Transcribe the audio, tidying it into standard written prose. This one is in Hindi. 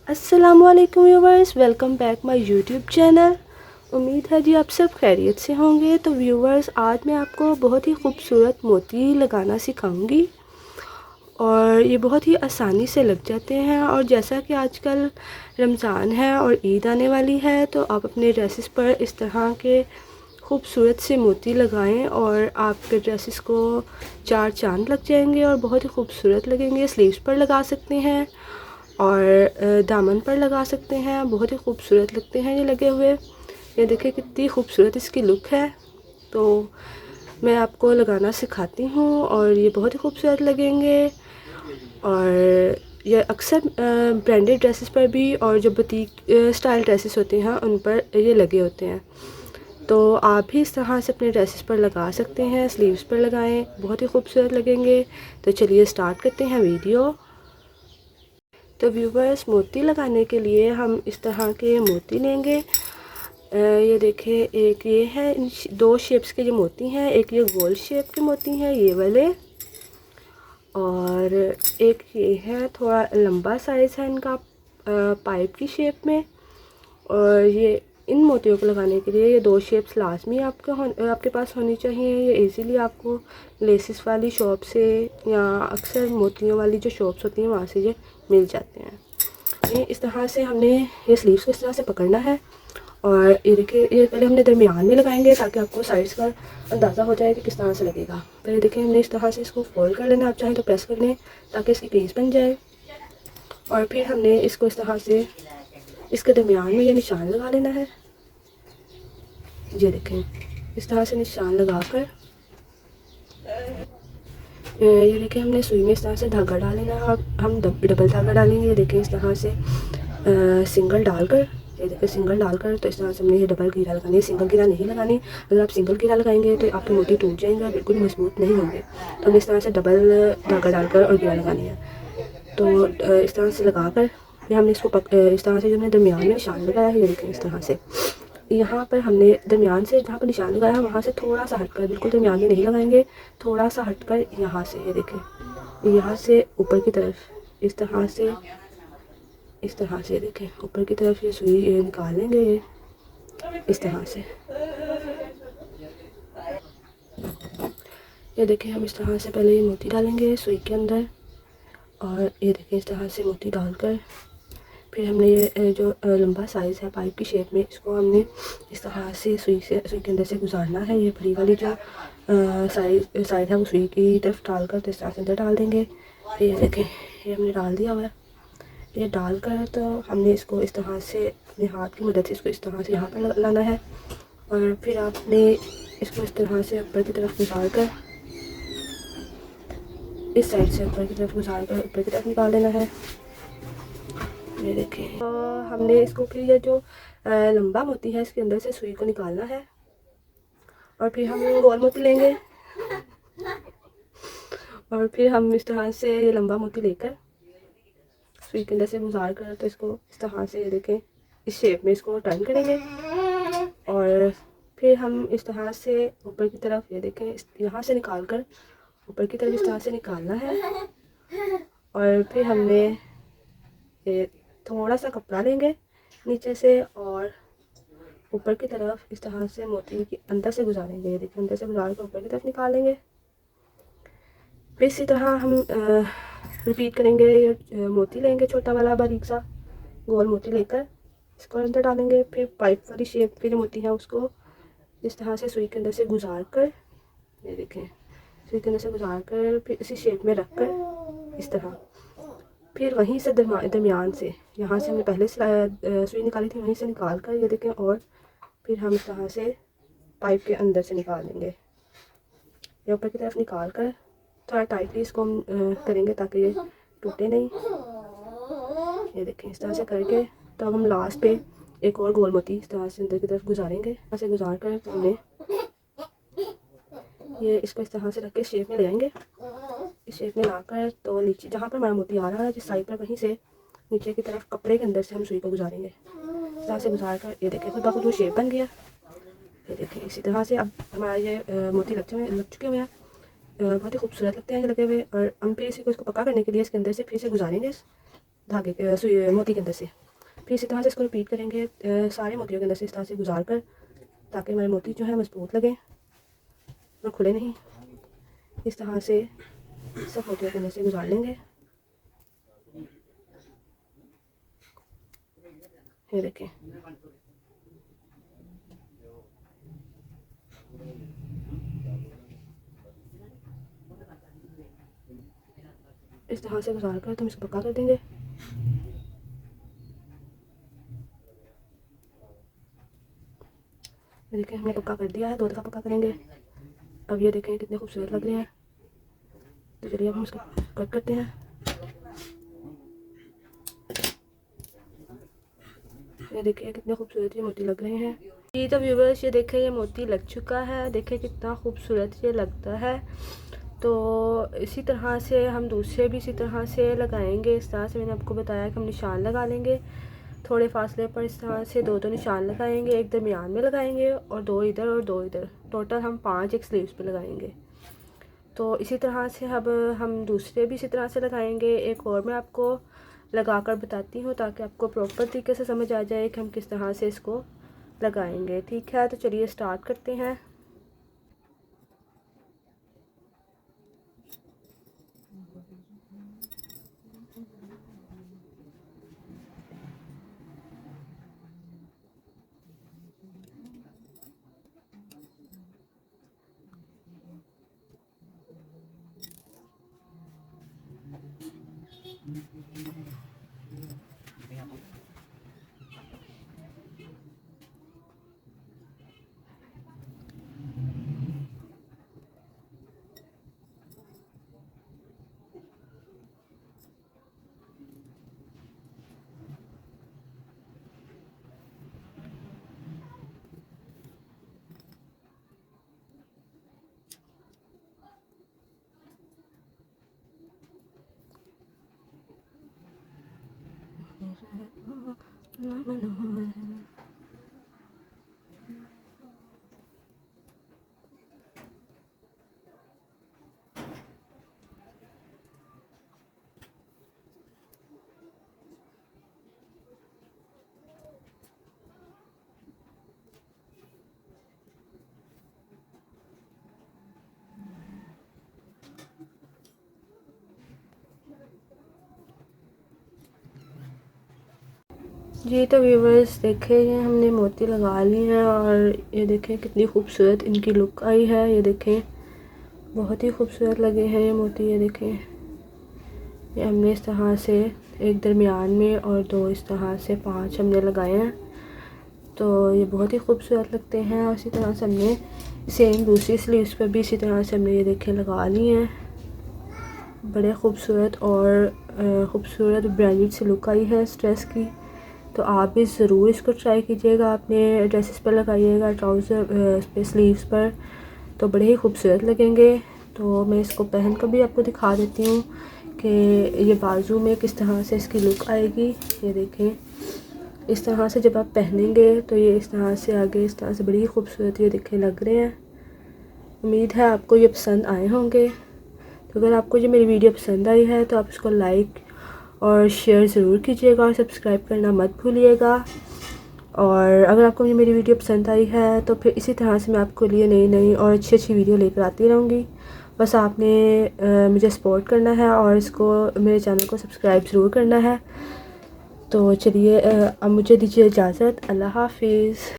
अस्सलामुअलैकुम viewers, welcome back my YouTube channel. उम्मीद है जी आप सब खैरियत से होंगे। तो व्यूवर्स, आज मैं आपको बहुत ही खूबसूरत मोती लगाना सिखाऊंगी और ये बहुत ही आसानी से लग जाते हैं। और जैसा कि आजकल रमज़ान है और ईद आने वाली है, तो आप अपने ड्रेसेस पर इस तरह के खूबसूरत से मोती लगाएं और आपके ड्रेसेस को चार चांद लग जाएंगे और बहुत ही खूबसूरत लगेंगे। स्लीव्स पर लगा सकते हैं और दामन पर लगा सकते हैं, बहुत ही खूबसूरत लगते हैं ये लगे हुए। ये देखिए कितनी खूबसूरत इसकी लुक है। तो मैं आपको लगाना सिखाती हूँ और ये बहुत ही खूबसूरत लगेंगे। और ये अक्सर ब्रांडेड ड्रेसेस पर भी और जो बुटीक स्टाइल ड्रेसेस होते हैं उन पर ये लगे होते हैं। तो आप भी इस तरह से अपने ड्रेसेस पर लगा सकते हैं, स्लीव्स पर लगाएं, बहुत ही खूबसूरत लगेंगे। तो चलिए स्टार्ट करते हैं वीडियो। तो व्यूवर्स, मोती लगाने के लिए हम इस तरह के मोती लेंगे। ये देखिए, एक ये है, दो शेप्स के जो मोती हैं, एक ये गोल शेप के मोती हैं ये वाले, और एक ये है थोड़ा लंबा साइज़ है इनका पाइप की शेप में। और ये इन मोतियों को लगाने के लिए ये दो शेप्स लाजमी आपके पास होनी चाहिए। ये इजीली आपको लेसिस वाली शॉप से या अक्सर मोतियों वाली जो शॉप्स होती हैं वहाँ से ये मिल जाते हैं। ये इस तरह से हमने ये स्लीव्स को इस तरह से पकड़ना है और ये देखिए, ये पहले हमने दरमियान में लगाएंगे ताकि आपको साइज़ का अंदाज़ा हो जाए कि किस तरह से लगेगा। तो ये देखिए, हमने इस तरह से इसको फोल्ड कर लेना, आप चाहें तो प्रेस कर लें ताकि इसकी क्रीज बन जाए। और फिर हमने इसको इस तरह से इसके दरमियान में ये निशान लगा लेना है। ये देखें, इस तरह से निशान लगाकर ये देखिए, हमने सुई में इस तरह से धागा डाल लेना है और हम डबल धागा डालेंगे। ये देखिए, इस तरह से सिंगल डालकर, ये देखिए सिंगल डालकर, तो इस तरह से हमने ये डबल घेरा लगानी है, सिंगल घेरा नहीं लगानी। अगर आप सिंगल घेरा लगाएंगे तो आपके मोती टूट जाएंगे, बिल्कुल मजबूत नहीं होंगे। तो हमें इस तरह से डबल धागा डालकर और घेरा लगानी है। तो इस तरह से लगाकर फिर हमने इसको इस तरह से जो हमने दरमियान में निशान लगाया है, ये देखें इस तरह से यहाँ पर हमने दरमियान से जहाँ पर निशान लगाया वहाँ से थोड़ा सा हटकर, बिल्कुल दरमियान में नहीं लगाएंगे, थोड़ा सा हटकर यहाँ से, ये देखें यहाँ से ऊपर की तरफ इस तरह से, इस तरह से देखें ऊपर की तरफ ये सुई निकाल लेंगे ये इस तरह से। ये देखें, हम इस तरह से पहले ये मोती डालेंगे सुई के अंदर और ये देखें इस तरह से मोती डालकर फिर हमने ये जो लंबा साइज़ है पाइप की शेप में, इसको हमने इस तरह से सुई के अंदर से गुजारना है। ये बड़ी वाली जो साइड है वो सुई की तरफ डालकर तो इस तरह से अंदर डाल देंगे। फिर ये देखें, ये हमने डाल दिया हुआ है। ये डालकर तो हमने इसको इस तरह से अपने हाथ की मदद से इसको इस तरह से यहाँ पर लाना है और फिर आपने इसको इस तरह से ऊपर की तरफ गुजार कर, इस साइड से ऊपर की तरफ गुजार कर ऊपर की तरफ निकाल देना है। ये देखें, तो हमने इसको फिर ये जो लंबा मोती है इसके अंदर से सुई को निकालना है और फिर हम गोल मोती लेंगे और फिर हम इस तरह से ये लंबा मोती लेकर सुई के अंदर से गुजार कर तो इसको इस तरह से, ये देखें इस शेप में इसको टर्न करेंगे और फिर हम इस तरह से ऊपर की तरफ, ये देखें यहाँ से निकाल कर ऊपर की तरफ इस तरह से निकालना है। और फिर हमने ये थोड़ा सा कपड़ा लेंगे नीचे से और ऊपर की तरफ इस तरह से मोती के अंदर से गुजारेंगे। ये देखिए, अंदर से गुजार कर ऊपर की तरफ निकालेंगे। फिर इसी तरह हम रिपीट करेंगे। मोती लेंगे छोटा वाला बारीक सा गोल मोती लेकर इसको अंदर डालेंगे। फिर पाइप वाली शेप के जो मोती हैं उसको इस तरह से सुई के अंदर से गुजार कर, ये देखें सुई के अंदर से गुजार कर फिर इसी शेप में रख कर इस तरह, फिर वहीं से दरमियान से, यहाँ से हमने पहले सुई निकाली थी वहीं से निकाल कर, ये देखें, और फिर हम इस तरह से पाइप के अंदर से निकाल देंगे। ये ऊपर की तरफ निकाल कर थोड़ा टाइटली इसको हम करेंगे ताकि ये टूटे नहीं। ये देखें इस तरह से करके तो अब हम लास्ट पे एक और गोल मोती इस तरह से अंदर की तरफ गुजारेंगे। ऐसे गुजार कर तो हमने ये इसको इस तरह से रख के शेप में ले आएंगे। इस शेप में लाकर तो नीचे जहाँ पर हमारा मोती आ रहा है जिस साइड पर, वहीं से नीचे की तरफ कपड़े के अंदर से हम सुई को गुजारेंगे। इस तरह से गुजार कर ये देखें खुद ब खुद वो शेप बन गया। ये देखें इसी तरह से अब हमारा ये मोती लग चुके हुए हैं, बहुत ही खूबसूरत लगते हैं ये लगे हुए। और हम फिर इसी को इसको पक्का करने के लिए इसके अंदर से फिर से गुजारेंगे धागे मोती के अंदर से। फिर इसी तरह से इसको रिपीट करेंगे सारे मोतियों के अंदर से इस तरह से गुजार कर, ताकि हमारे मोती जो है मजबूत लगे और खुले नहीं। इस तरह से सब मोतियों के अंदर से गुजार लेंगे। ये देखें, इस तरह से गुजार कर तुम इसको पक्का कर देंगे। देखिए हमने पक्का कर दिया है, 2 दफ़ा पक्का करेंगे। अब ये देखें कितने खूबसूरत लग रहे हैं। तो चलिए अब हम इसको कट करते हैं। ये देखिए कितने खूबसूरत ये मोती लग रहे हैं। जी तो व्यूवर्स ये देखें ये मोती लग चुका है, देखें कितना खूबसूरत ये लगता है। तो इसी तरह से हम दूसरे भी इसी तरह से लगाएंगे। इस तरह से मैंने आपको बताया कि हम निशान लगा लेंगे थोड़े फासले पर। इस तरह से 2 निशान लगाएंगे, एक दरमियान में लगाएंगे और 2 इधर और 2 इधर, टोटल हम 5 एक स्लीव्स पे लगाएंगे। तो इसी तरह से अब हम दूसरे भी इसी तरह से लगाएंगे। एक और मैं आपको लगा कर बताती हूँ ताकि आपको प्रॉपर तरीके से समझ आ जाए कि हम किस तरह से इसको लगाएंगे। ठीक है, तो चलिए स्टार्ट करते हैं। जी तो व्यूवर्स देखें ये हमने मोती लगा लिए हैं और ये देखें कितनी खूबसूरत इनकी लुक आई है। ये देखें बहुत ही खूबसूरत लगे हैं ये मोती। ये देखें ये हमने इस तरह से एक दरमियान में और 2 इस तरह से 5 हमने लगाए हैं। तो ये बहुत ही खूबसूरत लगते हैं। और इसी तरह से हमने सेम दूसरी स्लीव्स पर भी इसी तरह से हमने ये देखें लगा लिए हैं। बड़े खूबसूरत और ख़ूबसूरत ब्रांडेड सी लुक आई है इस ड्रेस की। तो आप भी ज़रूर इसको ट्राई कीजिएगा, अपने ड्रेसेस पर लगाइएगा, ट्राउज़र पे स्लीव्स पर, तो बड़े ही खूबसूरत लगेंगे। तो मैं इसको पहन कर भी आपको दिखा देती हूँ कि ये बाजू में किस तरह से इसकी लुक आएगी। ये देखें इस तरह से जब आप पहनेंगे तो ये इस तरह से आगे इस तरह से बड़ी ही खूबसूरत ये देखें लग रहे हैं। उम्मीद है आपको ये पसंद आए होंगे। तो अगर आपको ये मेरी वीडियो पसंद आई है तो आप इसको लाइक और शेयर ज़रूर कीजिएगा और सब्सक्राइब करना मत भूलिएगा। और अगर आपको मेरी वीडियो पसंद आई है तो फिर इसी तरह से मैं आपको लिए नई नई और अच्छी अच्छी वीडियो लेकर आती रहूँगी। बस आपने मुझे सपोर्ट करना है और इसको मेरे चैनल को सब्सक्राइब ज़रूर करना है। तो चलिए अब मुझे दीजिए इजाज़त। अल्लाह हाफिज़।